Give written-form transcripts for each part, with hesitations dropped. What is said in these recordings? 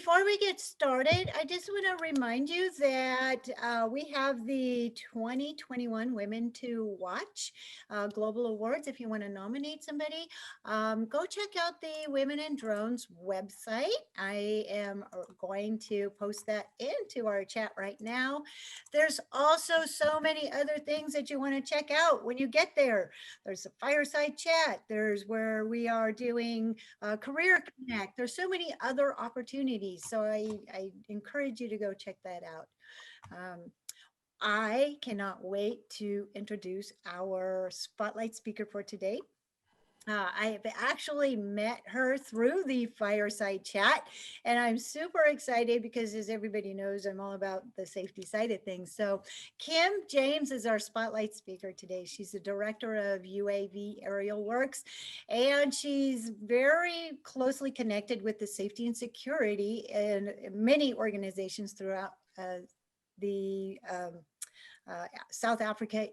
before we get started, I just want to remind you that we have the 2021 Women to Watch Global Awards. If you want to nominate somebody, go check out the Women in Drones website. I am going to post that into our chat right now. There's also so many other things that you want to check out when you get there. There's a fireside chat. There's where we are doing Career Connect. There's so many other opportunities. So I encourage you to go check that out. I cannot wait to introduce our spotlight speaker for today. I have actually met her through the fireside chat, and I'm super excited because, as everybody knows, I'm all about the safety side of things. So Kim James is our spotlight speaker today. She's the director of UAV Aerial Works, and she's very closely connected with the safety and security in many organizations throughout the South Africa,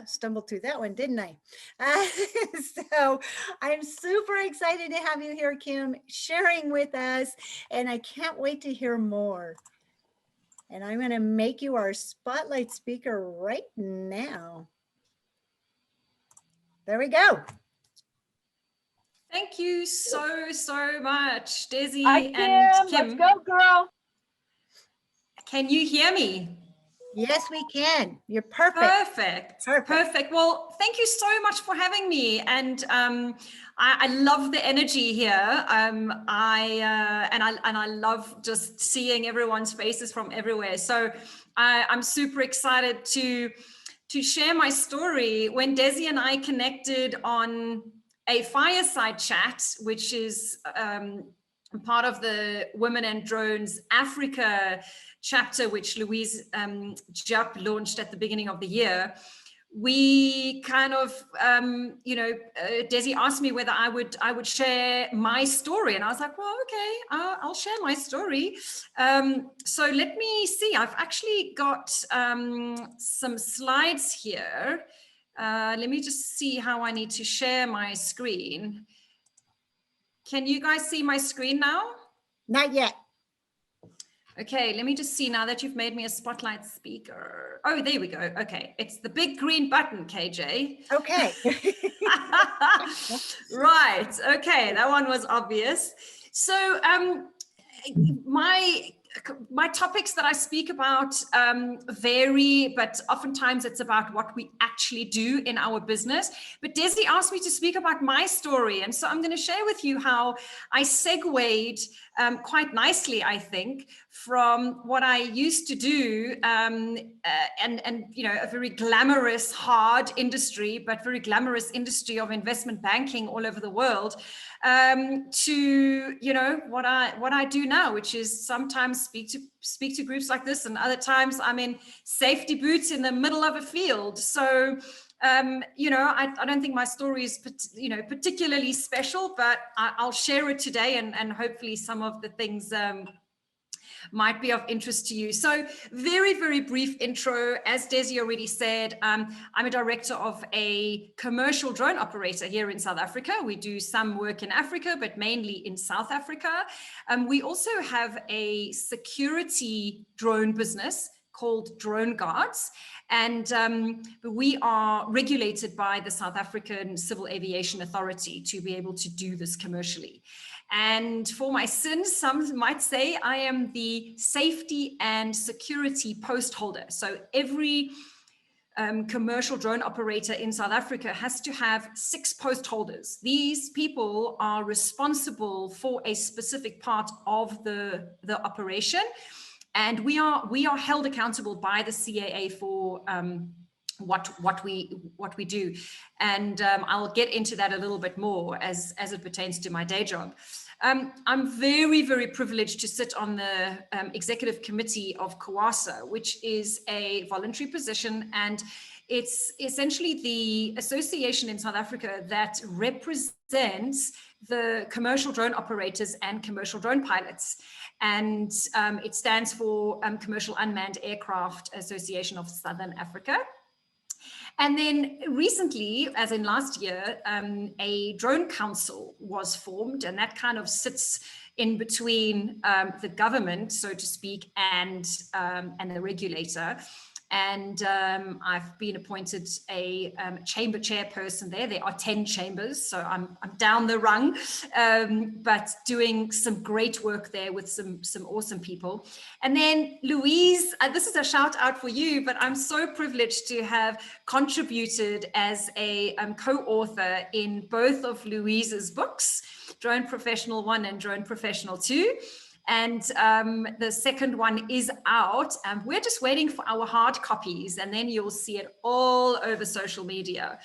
stumbled through that one, didn't I? So I'm super excited to have you here, Kim, sharing with us, and I can't wait to hear more. And I'm going to make you our spotlight speaker right now. There we go. Thank you so much, Desi and Kim. Let's go, girl. Can you hear me? Yes, we can. You're perfect. Perfect. Well, thank you so much for having me. And I love the energy here. I love just seeing everyone's faces from everywhere. So I'm super excited to share my story. When Desi and I connected on a fireside chat, which is part of the Women and Drones Africa chapter, which Louise Jupp launched at the beginning of the year, we kind of, Desi asked me whether I would share my story, and I was like, well, okay, I'll share my story. So let me see. I've actually got some slides here. Let me just see how I need to share my screen. Can you guys see my screen now? Not yet. Okay, let me just see now that you've made me a spotlight speaker. Oh, there we go. Okay, it's the big green button, KJ. Okay. Right, okay, that one was obvious. So my topics that I speak about vary, but oftentimes it's about what we actually do in our business. But Desi asked me to speak about my story. And so I'm going to share with you how I segued quite nicely, I think, from what I used to do and a very glamorous, hard industry, but very glamorous industry of investment banking all over the world, to what I do now, which is sometimes speak to groups like this, and other times I'm in safety boots in the middle of a field. So I don't think my story is particularly special, but I'll share it today, and hopefully some of the things might be of interest to you. So very, very brief intro. As Desi already said, I'm a director of a commercial drone operator here in South Africa. We do some work in Africa, but mainly in South Africa. We also have a security drone business called Drone Guards. And we are regulated by the South African Civil Aviation Authority to be able to do this commercially. And for my sins, some might say I am the safety and security post holder. So every commercial drone operator in South Africa has to have 6 post holders. These people are responsible for a specific part of the operation. And we are held accountable by the CAA for what we do, and I'll get into that a little bit more as it pertains to my day job. I'm very, very privileged to sit on the executive committee of COASA, which is a voluntary position, and it's essentially the association in South Africa that represents the commercial drone operators and commercial drone pilots. And it stands for Commercial Unmanned Aircraft Association of Southern Africa. And then recently, as in last year, a drone council was formed, and that kind of sits in between the government, so to speak, and the regulator. And I've been appointed a chamber chairperson there. There are 10 chambers, so I'm down the rung, but doing some great work there with some awesome people. And then Louise, this is a shout out for you, but I'm so privileged to have contributed as a co-author in both of Louise's books, Drone Professional 1 and Drone Professional 2. And the second one is out. We're just waiting for our hard copies, and then you'll see it all over social media.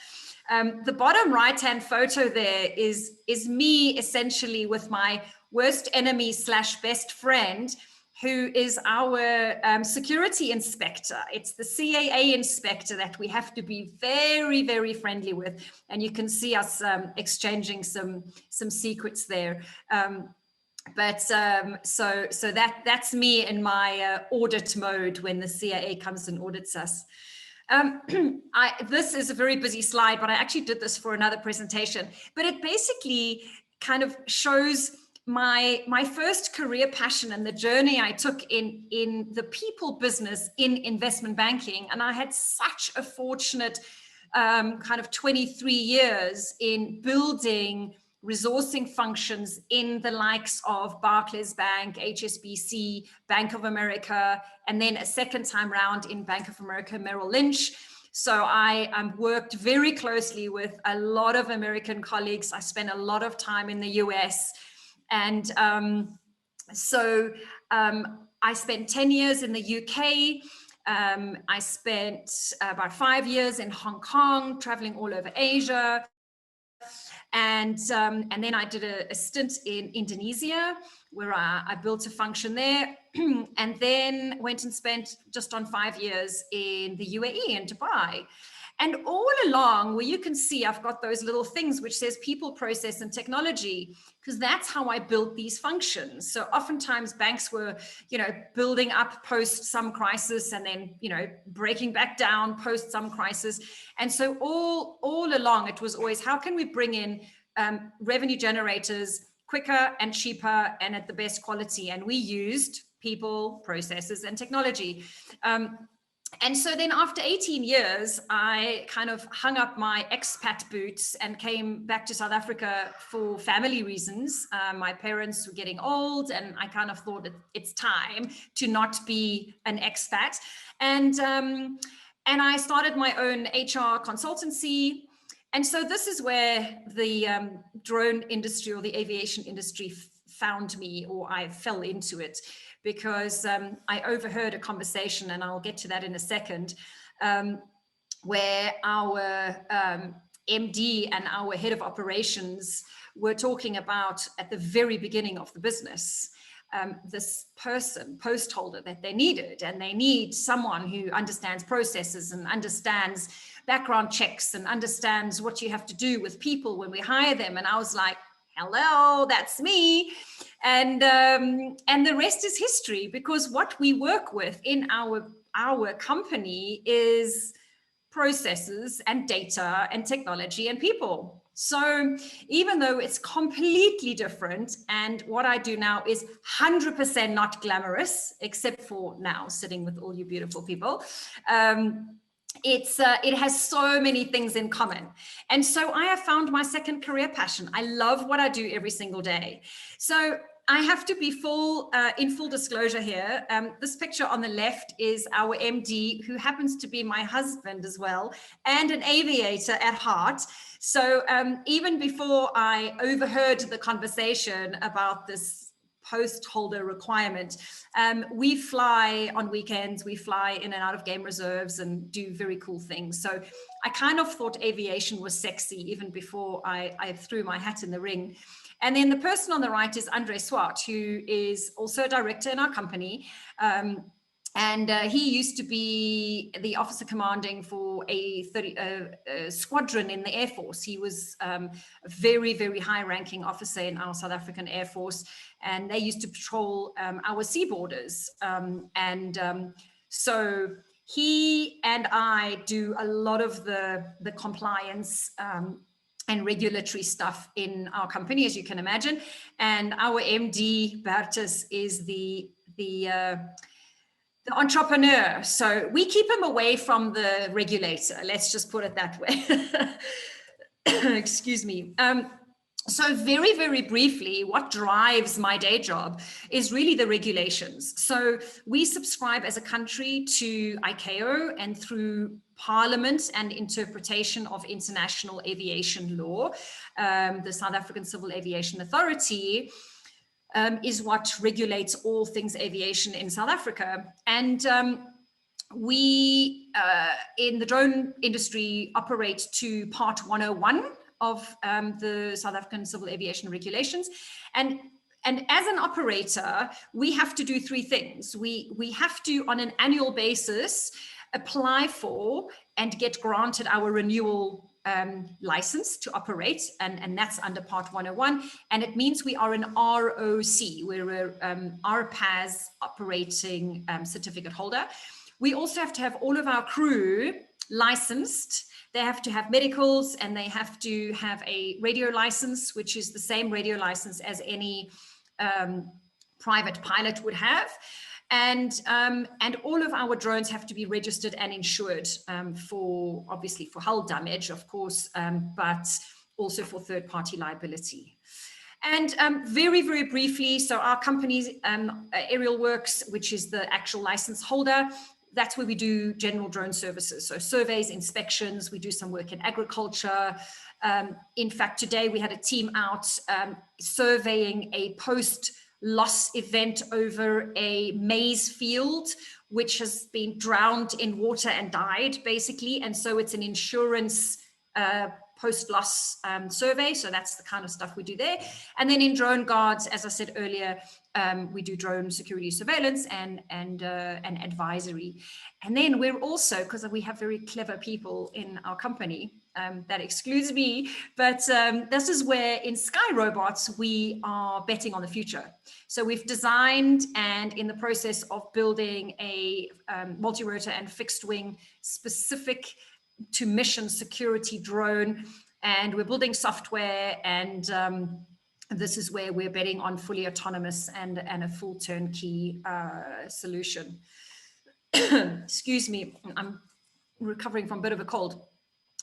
The bottom right-hand photo there is me essentially with my worst enemy / best friend, who is our security inspector. It's the CAA inspector that we have to be very, very friendly with. And you can see us exchanging some secrets there. So that's me in my audit mode when the CIA comes and audits us. This is a very busy slide, but I actually did this for another presentation. But it basically kind of shows my first career passion and the journey I took in the people business in investment banking. And I had such a fortunate kind of 23 years in building resourcing functions in the likes of Barclays Bank, HSBC, Bank of America, and then a second time round in Bank of America, Merrill Lynch. So I worked very closely with a lot of American colleagues. I spent a lot of time in the US. And I spent 10 years in the UK. I spent about 5 years in Hong Kong, traveling all over Asia. And then I did a stint in Indonesia, where I built a function there, and then went and spent just on 5 years in the UAE and Dubai. And all along, where you can see I've got those little things which says people, process, and technology, because that's how I built these functions. So oftentimes banks were, building up post some crisis and then, breaking back down post some crisis. And so all along, it was always, how can we bring in revenue generators quicker and cheaper and at the best quality? And we used people, processes, and technology. And so then after 18 years, I kind of hung up my expat boots and came back to South Africa for family reasons. My parents were getting old, and I kind of thought it's time to not be an expat. And I started my own HR consultancy. And so this is where the drone industry or the aviation industry found me, or I fell into it, because I overheard a conversation, and I'll get to that in a second, where our MD and our head of operations were talking about, at the very beginning of the business, this person, post holder, that they needed. And they need someone who understands processes and understands background checks and understands what you have to do with people when we hire them. And I was like, hello, that's me. And the rest is history, because what we work with in our company is processes and data and technology and people. So even though it's completely different, and what I do now is 100% not glamorous, except for now sitting with all you beautiful people, it has so many things in common. And so I have found my second career passion. I love what I do every single day. So I have to be in full disclosure here. This picture on the left is our MD, who happens to be my husband as well, and an aviator at heart. So even before I overheard the conversation about this post holder requirement, we fly on weekends, we fly in and out of game reserves and do very cool things. So I kind of thought aviation was sexy even before I threw my hat in the ring. And then the person on the right is Andre Swart, who is also a director in our company. And he used to be the officer commanding for a squadron in the Air Force. He was a very, very high-ranking officer in our South African Air Force, and they used to patrol our sea borders. So he and I do a lot of the compliance and regulatory stuff in our company, as you can imagine. And our MD, Bertus, is the entrepreneur. So we keep him away from the regulator. Let's just put it that way. Excuse me. So very, very briefly, what drives my day job is really the regulations. So we subscribe as a country to ICAO, and through Parliament and interpretation of international aviation law, the South African Civil Aviation Authority is what regulates all things aviation in South Africa. And we, in the drone industry, operate to Part 101 of the South African Civil Aviation Regulations. And as an operator, we have to do three things. We have to, on an annual basis, apply for and get granted our renewal license to operate, and that's under Part 101. And it means we are an ROC, we're a RPAS operating certificate holder. We also have to have all of our crew licensed. They have to have medicals, and they have to have a radio license, which is the same radio license as any private pilot would have. And all of our drones have to be registered and insured for, obviously, for hull damage, of course, but also for third-party liability. And very, very briefly, so our company's Aerial Works, which is the actual license holder, that's where we do general drone services. So surveys, inspections, we do some work in agriculture. In fact, today we had a team out surveying a post-loss event over a maize field, which has been drowned in water and died, basically. And so it's an insurance post-loss survey. So that's the kind of stuff we do there. And then in Drone Guards, as I said earlier, we do drone security surveillance and advisory. And then we're also, because we have very clever people in our company, that excludes me, but this is where in Sky Robots, we are betting on the future. So we've designed and in the process of building a multi-rotor and fixed wing specific to mission security drone. And we're building software, and this is where we're betting on fully autonomous and a full turnkey solution. Excuse me, I'm recovering from a bit of a cold.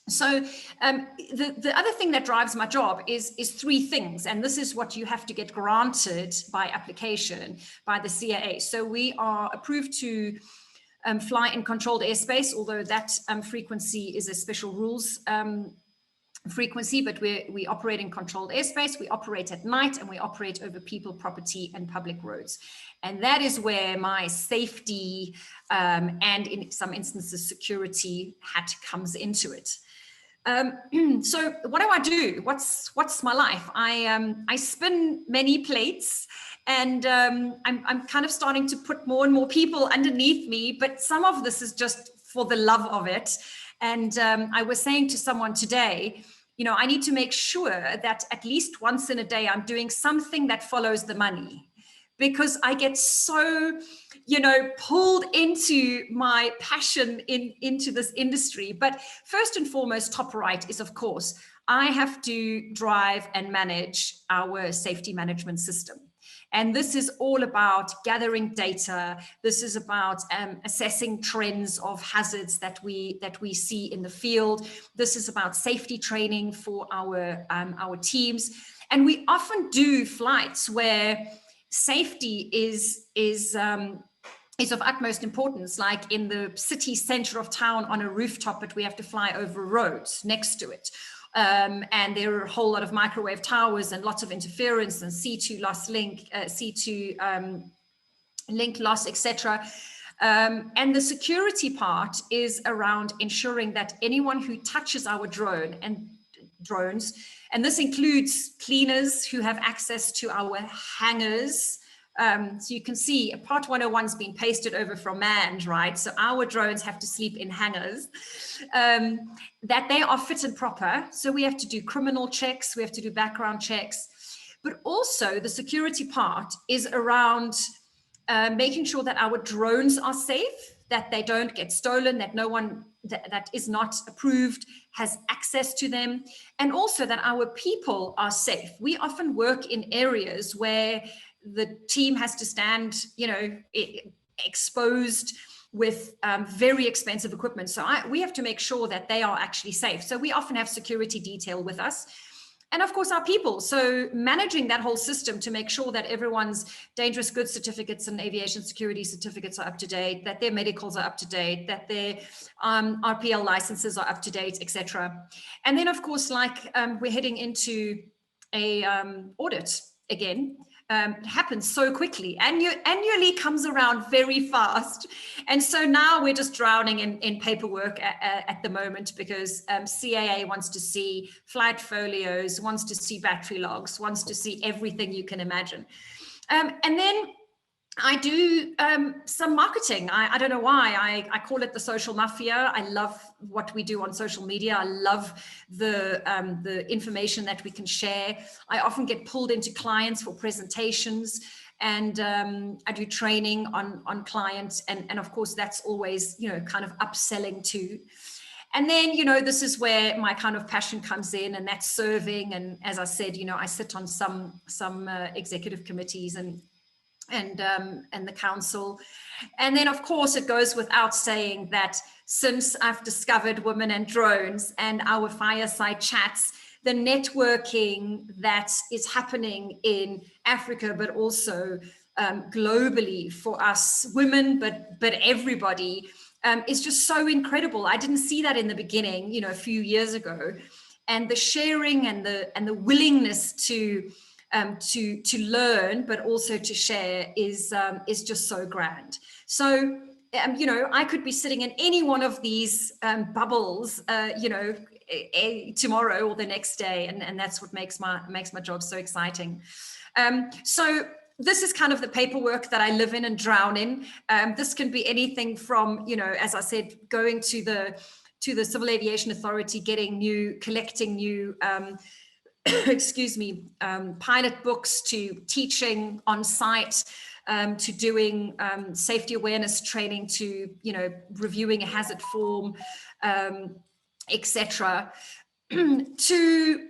So the other thing that drives my job is three things, and this is what you have to get granted by application by the CAA. So we are approved to fly in controlled airspace, although that frequency is a special rules frequency, but we operate in controlled airspace, we operate at night, and we operate over people, property, and public roads. And that is where my safety and in some instances security hat comes into it. So what do? What's my life? I spin many plates, and I'm kind of starting to put more and more people underneath me, but some of this is just for the love of it. And I was saying to someone today, you know, I need to make sure that at least once in a day I'm doing something that follows the money, because I get so, you know, pulled into my passion into this industry. But first and foremost, top right is, of course, I have to drive and manage our safety management system. And this is all about gathering data. This is about assessing trends of hazards that we see in the field. This is about safety training for our teams. And we often do flights where safety is of utmost importance, like in the city center of town on a rooftop, but we have to fly over roads next to it. And there are a whole lot of microwave towers and lots of interference and C2 loss link, C2 link loss, etc. And the security part is around ensuring that anyone who touches our drone and drones, and this includes cleaners who have access to our hangars. So you can see Part 101 has been pasted over from manned, right? So our drones have to sleep in hangars, that they are fit and proper. So we have to do criminal checks, we have to do background checks, but also the security part is around making sure that our drones are safe, that they don't get stolen, that no one that is not approved has access to them, and also that our people are safe. We often work in areas where the team has to stand, exposed with very expensive equipment. So we have to make sure that they are actually safe. So we often have security detail with us. And of course, our people. So managing that whole system to make sure that everyone's dangerous goods certificates and aviation security certificates are up to date, that their medicals are up to date, that their RPL licenses are up to date, etc. And then, of course, we're heading into a audit again. It happens so quickly. Annually comes around very fast. And so now we're just drowning in paperwork at the moment, because CAA wants to see flight folios, wants to see battery logs, wants to see everything you can imagine. And then I do some marketing. I don't know why. I call it the social mafia. I love what we do on social media. I love the information that we can share. I often get pulled into clients for presentations, and I do training on clients. And of course, that's always, kind of upselling too. And then, this is where my kind of passion comes in, and that's serving. And as I said, I sit on some executive committees and the council. And then, of course, it goes without saying that since I've discovered Women and Drones and our fireside chats, the networking that is happening in Africa, but also globally for us women, but everybody, is just so incredible. I didn't see that in the beginning, a few years ago. And the sharing and the willingness to learn, but also to share is just so grand. So, I could be sitting in any one of these bubbles, tomorrow or the next day, and that's what makes my job so exciting. So this is kind of the paperwork that I live in and drown in. This can be anything from, as I said, going to the Civil Aviation Authority, collecting new pilot books, to teaching on site, to doing safety awareness training, to reviewing a hazard form, etc. To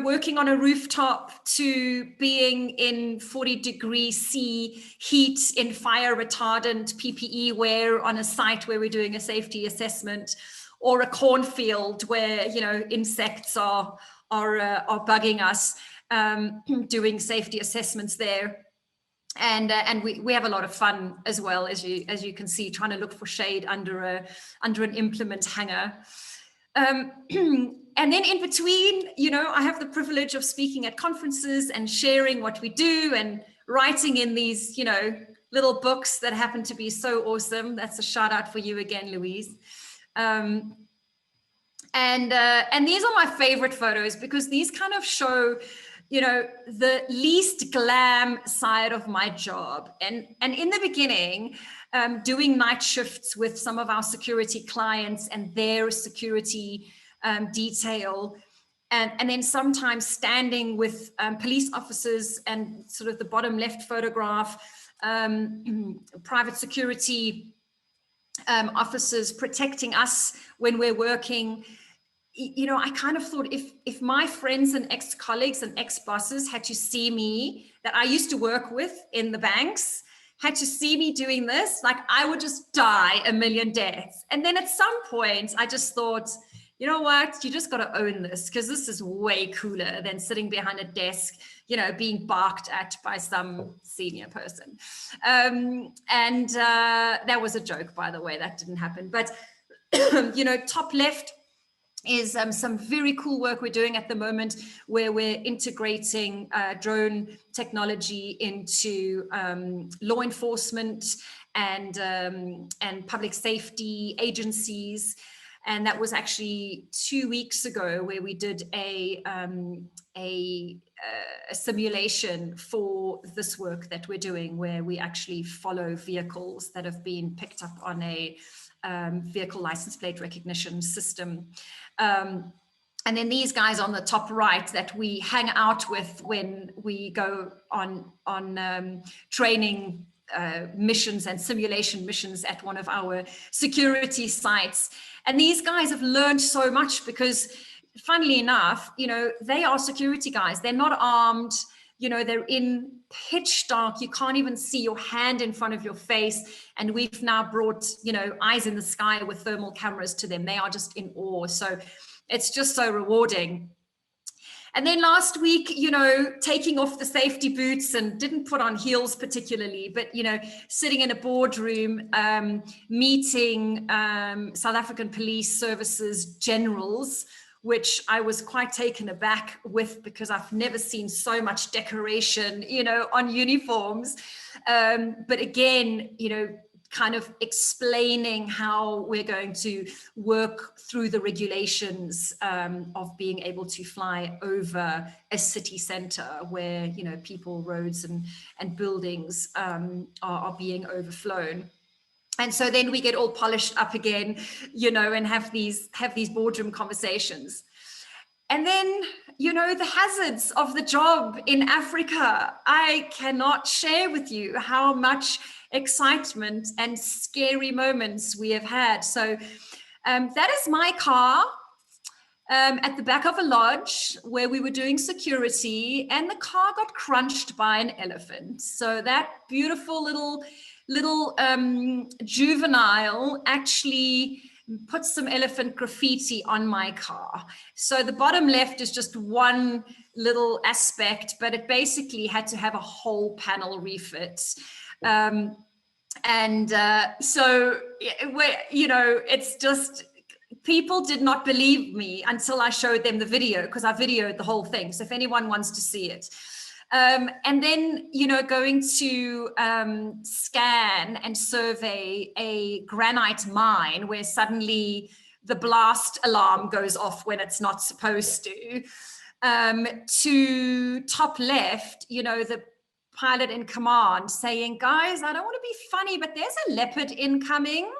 working on a rooftop, to being in 40-degree C heat in fire retardant PPE wear on a site where we're doing a safety assessment, or a cornfield where insects are bugging us, doing safety assessments there. And we have a lot of fun as well, as you can see, trying to look for shade under an implement hanger. And then in between, I have the privilege of speaking at conferences and sharing what we do and writing in these, little books that happen to be so awesome. That's a shout out for you again, Louise. And these are my favorite photos, because these kind of show, the least glam side of my job. And in the beginning, doing night shifts with some of our security clients and their security detail, and then sometimes standing with police officers, and sort of the bottom left photograph, private security officers protecting us when we're working. I kind of thought, if my friends and ex-colleagues and ex-bosses had to see me, that I used to work with in the banks, had to see me doing this, I would just die a million deaths. And then at some point, I just thought, you know what, you just got to own this, because this is way cooler than sitting behind a desk, being barked at by some senior person. And that was a joke, by the way, that didn't happen. But, top left is some very cool work we're doing at the moment, where we're integrating drone technology into law enforcement and public safety agencies. And that was actually 2 weeks ago, where we did a simulation for this work that we're doing, where we actually follow vehicles that have been picked up on a vehicle license plate recognition system. And then these guys on the top right that we hang out with when we go on training missions and simulation missions at one of our security sites. And these guys have learned so much because, funnily enough, they are security guys. They're not armed. They're in pitch dark. You can't even see your hand in front of your face. And we've now brought, eyes in the sky with thermal cameras to them. They are just in awe. So it's just so rewarding. And then last week, taking off the safety boots, and didn't put on heels particularly, but, sitting in a boardroom, meeting South African Police Services generals, which I was quite taken aback with because I've never seen so much decoration, on uniforms. But again, kind of explaining how we're going to work through the regulations of being able to fly over a city center where, people, roads and buildings are being overflown. And so then we get all polished up again, and have these boardroom conversations. And then, the hazards of the job in Africa. I cannot share with you how much excitement and scary moments we have had. So that is my car at the back of a lodge where we were doing security, and the car got crunched by an elephant. So that beautiful little juvenile actually put some elephant graffiti on my car. So the bottom left is just one little aspect, but it basically had to have a whole panel refit. So it's just, people did not believe me until I showed them the video, because I videoed the whole thing. So if anyone wants to see it. And then, going to scan and survey a granite mine where suddenly the blast alarm goes off when it's not supposed to. To top left, the pilot in command saying, guys, I don't want to be funny, but there's a leopard incoming.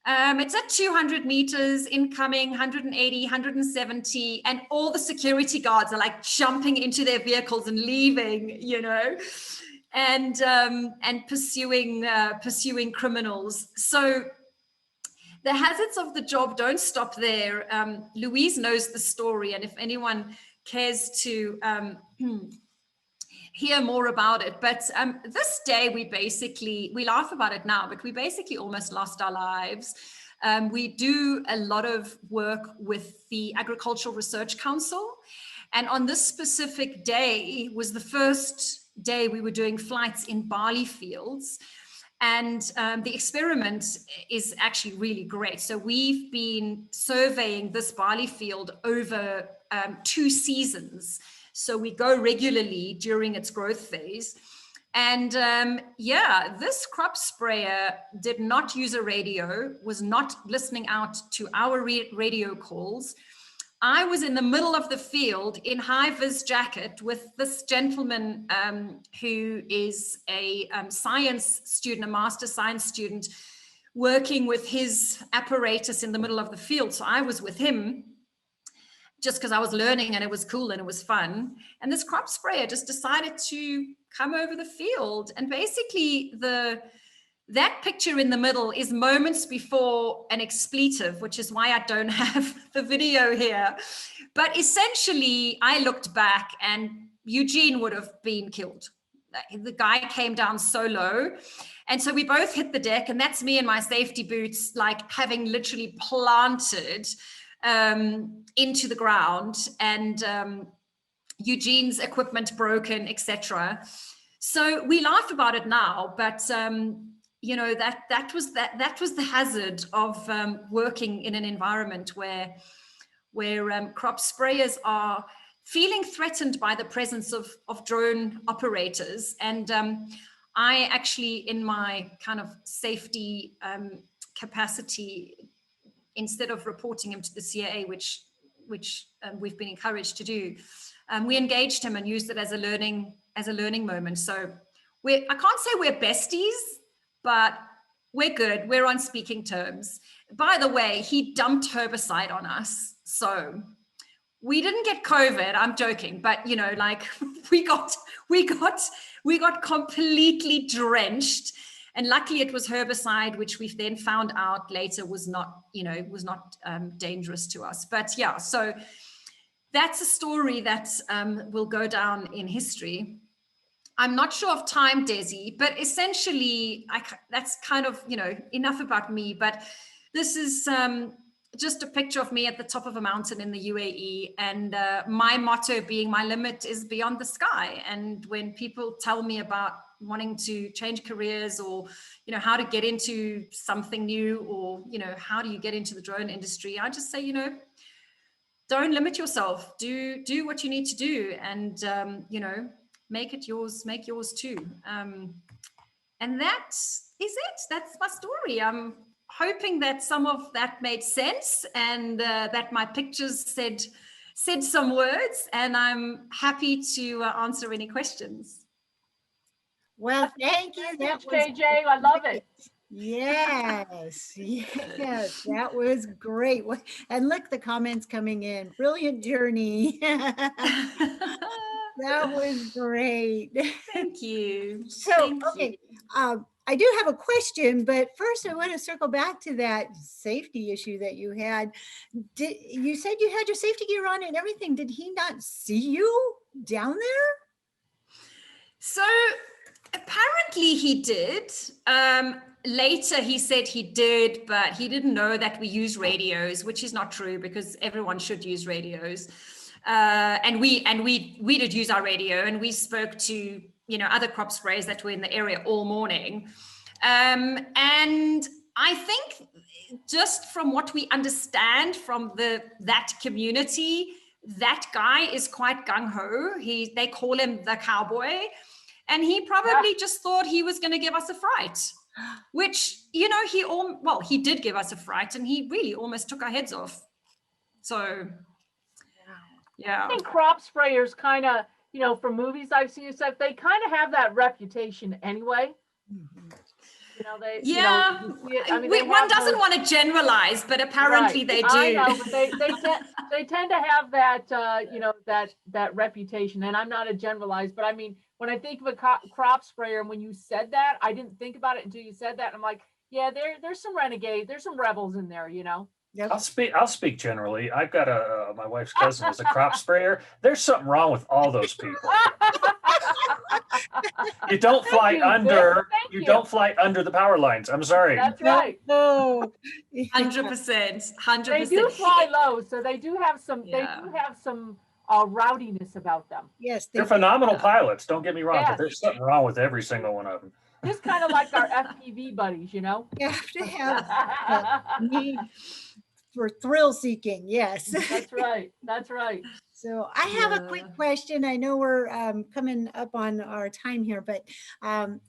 It's at 200 meters incoming, 180, 170, and all the security guards are like jumping into their vehicles and leaving, and pursuing criminals. So the hazards of the job don't stop there. Louise knows the story, and if anyone cares to hear more about it. But this day, we laugh about it now, but we basically almost lost our lives. We do a lot of work with the Agricultural Research Council. And on this specific day was the first day we were doing flights in barley fields. And the experiment is actually really great. So we've been surveying this barley field over 2 seasons. So we go regularly during its growth phase. And this crop sprayer did not use a radio, was not listening out to our radio calls. I was in the middle of the field in high-vis jacket with this gentleman who is a science student, a master science student, working with his apparatus in the middle of the field. So I was with him, just because I was learning and it was cool and it was fun. And this crop sprayer just decided to come over the field. And basically that picture in the middle is moments before an expletive, which is why I don't have the video here. But essentially, I looked back and Eugene would have been killed. The guy came down so low. And so we both hit the deck, and that's me in my safety boots, like having literally planted into the ground, and Eugene's equipment broken, etc. So we laugh about it now, but that was the hazard of working in an environment where crop sprayers are feeling threatened by the presence of drone operators. And I actually, in my kind of safety capacity, instead of reporting him to the CIA, which we've been encouraged to do, we engaged him and used it as a learning moment. So I can't say we're besties, but we're good. We're on speaking terms. By the way, he dumped herbicide on us. So we didn't get COVID. I'm joking, but you know, like we got completely drenched. And luckily it was herbicide, which we've then found out later was not, dangerous to us. But yeah, so that's a story that will go down in history. I'm not sure of time, Desi, but essentially that's kind of, enough about me. But this is just a picture of me at the top of a mountain in the UAE. And my motto being my limit is beyond the sky. And when people tell me about wanting to change careers or, how to get into something new or, how do you get into the drone industry? I just say, don't limit yourself, do what you need to do. And, make it yours, make yours too. And that is it. That's my story. I'm hoping that some of that made sense and that my pictures said some words, and I'm happy to answer any questions. Well, thank you. That was JJ, I love it. Yes, that was great. And look, the comments coming in. Brilliant journey. That was great. Thank you. So, okay. I do have a question, but first I want to circle back to that safety issue that you had. You said you had your safety gear on and everything. Did he not see you down there? So apparently he did. Later he said he did, but he didn't know that we use radios, which is not true because everyone should use radios. And we did use our radio, and we spoke to, other crop sprayers that were in the area all morning. And I think just from what we understand from that community, that guy is quite gung-ho. They call him the cowboy. And he probably just thought he was going to give us a fright, which, he did give us a fright, and he really almost took our heads off. So, yeah. I think crop sprayers kind of, from movies I've seen and stuff, they kind of have that reputation anyway. Mm-hmm. One doesn't want to generalize, but apparently they do. I know, but they tend to have that, that reputation. And I'm not a generalized, but I mean, when I think of a crop sprayer, and when you said that, I didn't think about it until you said that. I'm like, yeah, there's some renegades, there's some rebels in there, Yep. I'll speak generally. I've got my wife's cousin was a crop sprayer. There's something wrong with all those people. You don't fly under. You don't fly under the power lines. I'm sorry. That's right. No. 100%. 100%. They do fly low, so they do have some. Yeah. They do have some rowdiness about them. Yes, they're phenomenal pilots. Don't get me wrong, but there's something wrong with every single one of them. Just kind of like our FPV buddies, You have to have need for thrill seeking. Yes. That's right. That's right. So I have a quick question. I know we're coming up on our time here, but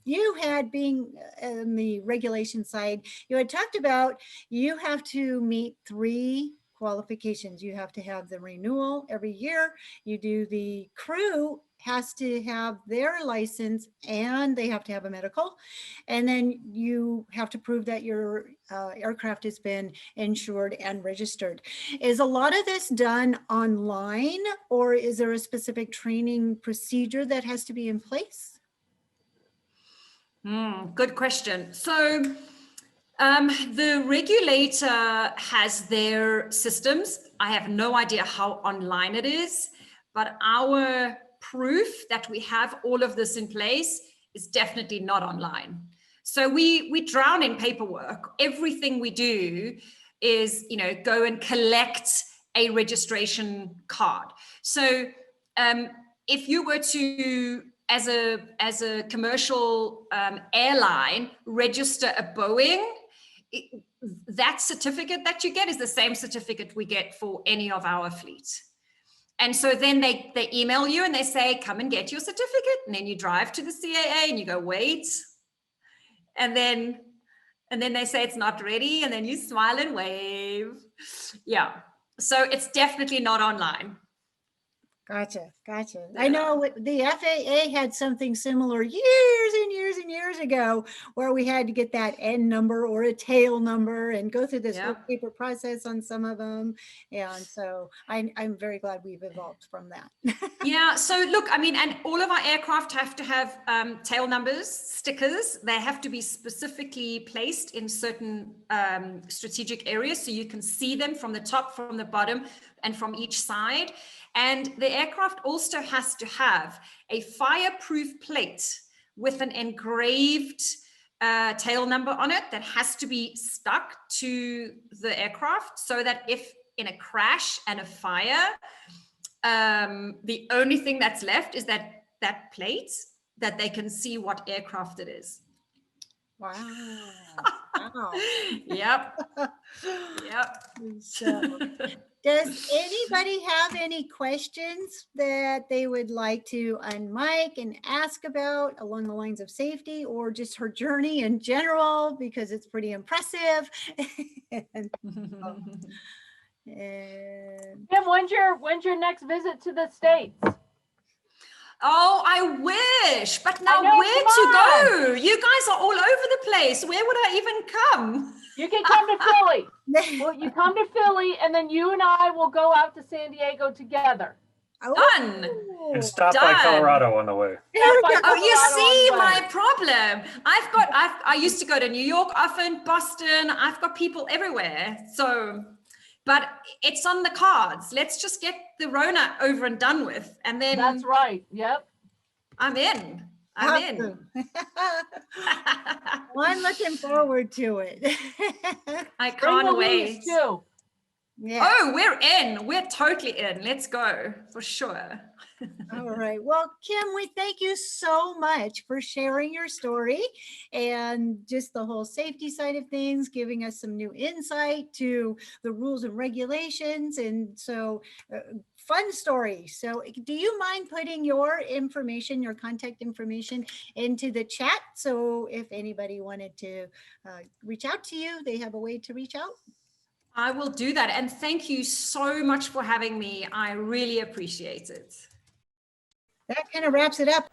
you had, being in the regulation side, you had talked about you have to meet 3 qualifications. You have to have the renewal every year. You do the crew has to have their license, and they have to have a medical. And then you have to prove that your aircraft has been insured and registered. Is a lot of this done online, or is there a specific training procedure that has to be in place? Good question. So the regulator has their systems. I have no idea how online it is, but our proof that we have all of this in place is definitely not online. So we drown in paperwork. Everything we do is, go and collect a registration card. So if you were to, as a commercial airline, register a Boeing, that certificate that you get is the same certificate we get for any of our fleet. And so then they email you and they say, come and get your certificate. And then you drive to the CAA and you go, wait. And then they say it's not ready. And then you smile and wave. Yeah. So it's definitely not online. Gotcha. I know the FAA had something similar years and years and years ago where we had to get that N number or a tail number and go through this whole paper process on some of them. And so I'm very glad we've evolved from that. Yeah, so look, I mean, and all of our aircraft have to have tail numbers, stickers. They have to be specifically placed in certain strategic areas so you can see them from the top, from the bottom, and from each side. And the aircraft also has to have a fireproof plate with an engraved tail number on it that has to be stuck to the aircraft so that if in a crash and a fire, the only thing that's left is that plate that they can see what aircraft it is. Wow. Yep. So, does anybody have any questions that they would like to unmic and ask about along the lines of safety or just her journey in general, because it's pretty impressive? and Kim, when's your next visit to the States? Oh, I wish, but now know, where to go? You guys are all over the place. Where would I even come? You can come to Philly. Well, you come to Philly and then you and I will go out to San Diego together. Done. And stop by Colorado on the way. Oh, you see my problem. I used to go to New York often, Boston. I've got people everywhere. So, but it's on the cards. Let's just get the Rona over and done with. And then that's right. Yep. I'm in. I'm in. Well, I'm looking forward to it. I can't wait. Too. Yeah. Oh, we're in. We're totally in. Let's go for sure. All right. Well, Kim, we thank you so much for sharing your story and just the whole safety side of things, giving us some new insight to the rules and regulations. And so fun story. So do you mind putting your information, your contact information into the chat? So if anybody wanted to reach out to you, they have a way to reach out. I will do that. And thank you so much for having me. I really appreciate it. That kind of wraps it up.